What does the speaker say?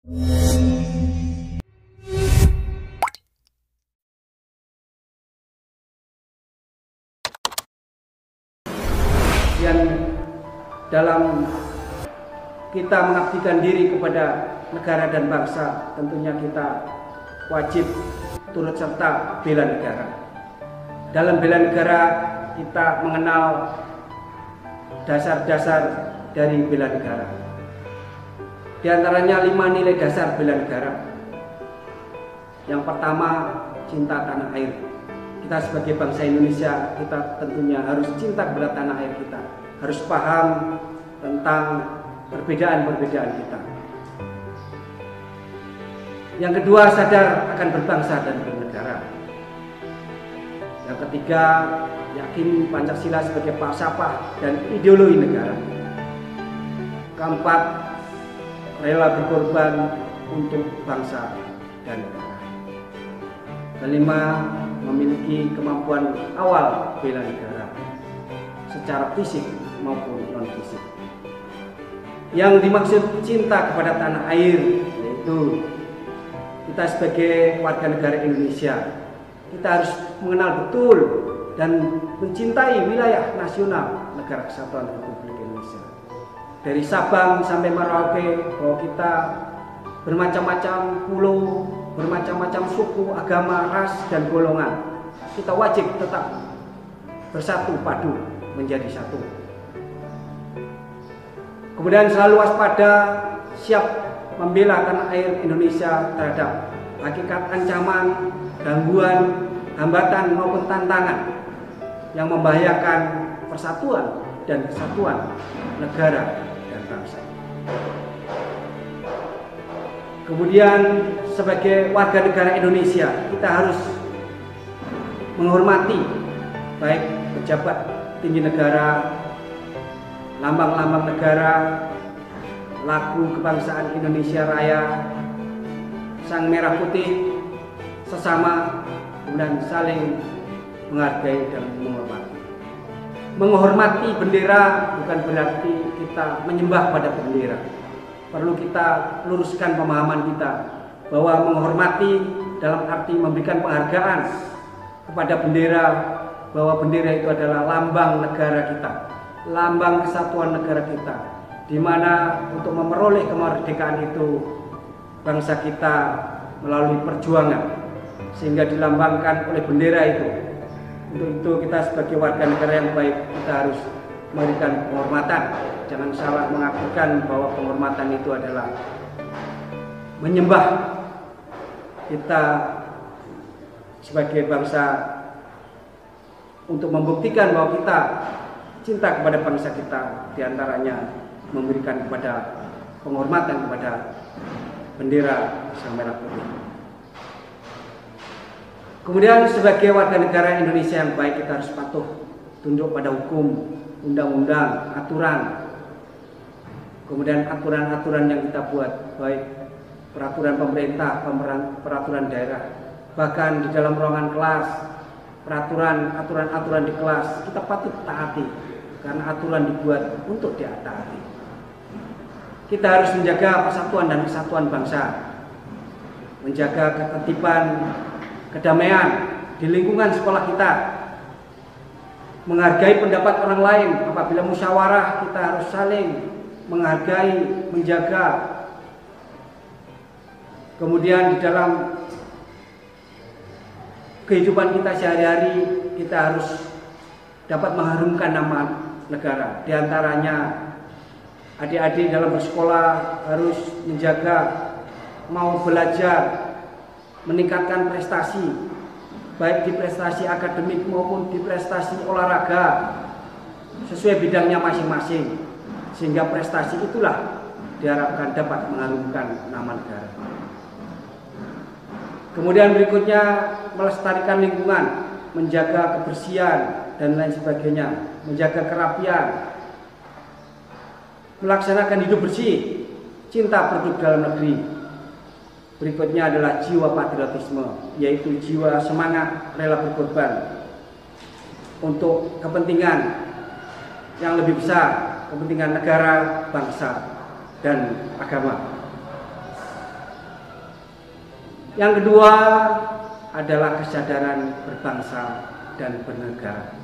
Yang dalam kita mengabdikan diri kepada negara dan bangsa, tentunya kita wajib turut serta bela negara. Dalam bela negara kita mengenal dasar-dasar dari bela negara. Di antaranya 5 nilai dasar bela negara. Yang pertama, cinta tanah air. Kita sebagai bangsa Indonesia, kita tentunya harus cinta kepada tanah air kita. Harus paham tentang perbedaan-perbedaan kita. Yang kedua, sadar akan berbangsa dan bernegara. Yang ketiga, yakin Pancasila sebagai falsafah dan ideologi negara. Keempat, rela berkorban untuk bangsa dan negara. Kelima, memiliki kemampuan awal bela negara secara fisik maupun non fisik. Yang dimaksud cinta kepada tanah air yaitu kita sebagai warga negara Indonesia, kita harus mengenal betul dan mencintai wilayah nasional Negara Kesatuan Republik Indonesia. Dari Sabang sampai Merauke, bahwa kita bermacam-macam pulau, bermacam-macam suku, agama, ras, dan golongan. Kita wajib tetap bersatu padu menjadi satu. Kemudian selalu waspada, siap membela tanah air Indonesia terhadap hakikat ancaman, gangguan, hambatan maupun tantangan yang membahayakan persatuan dan kesatuan negara dan bangsa. Kemudian sebagai warga negara Indonesia, kita harus menghormati baik pejabat tinggi negara, lambang-lambang negara, lagu kebangsaan Indonesia Raya, sang merah putih, sesama, kemudian saling menghargai dan menghormati. Menghormati bendera bukan berarti kita menyembah pada bendera. Perlu kita luruskan pemahaman kita bahwa menghormati dalam arti memberikan penghargaan kepada bendera, bahwa bendera itu adalah lambang negara kita, lambang kesatuan negara kita, di mana untuk memperoleh kemerdekaan itu bangsa kita melalui perjuangan sehingga dilambangkan oleh bendera itu. Untuk itu kita sebagai warga negara yang baik, kita harus memberikan penghormatan. Jangan salah mengartikan bahwa penghormatan itu adalah menyembah. Kita sebagai bangsa untuk membuktikan bahwa kita cinta kepada bangsa kita, diantaranya memberikan kepada penghormatan kepada bendera sang merah putih. Kemudian sebagai warga negara Indonesia yang baik, kita harus patuh, tunduk pada hukum, undang-undang, aturan. Kemudian aturan-aturan yang kita buat, baik peraturan pemerintah, peraturan daerah, bahkan di dalam ruangan kelas, aturan-aturan di kelas, kita patut taati karena aturan dibuat untuk ditaati. Kita harus menjaga persatuan dan kesatuan bangsa, menjaga ketertiban, kedamaian di lingkungan sekolah kita, menghargai pendapat orang lain. Apabila musyawarah, kita harus saling menghargai, menjaga. Kemudian di dalam kehidupan kita sehari-hari, kita harus dapat mengharumkan nama negara. Di antaranya adik-adik dalam bersekolah harus menjaga, mau belajar, meningkatkan prestasi, baik di prestasi akademik maupun di prestasi olahraga, sesuai bidangnya masing-masing, sehingga prestasi itulah diharapkan dapat mengharumkan nama negara. Kemudian berikutnya, melestarikan lingkungan, menjaga kebersihan dan lain sebagainya, menjaga kerapian, melaksanakan hidup bersih, cinta produk dalam negeri. Berikutnya adalah jiwa patriotisme, yaitu jiwa semangat rela berkorban untuk kepentingan yang lebih besar, kepentingan negara, bangsa, dan agama. Yang kedua adalah kesadaran berbangsa dan bernegara.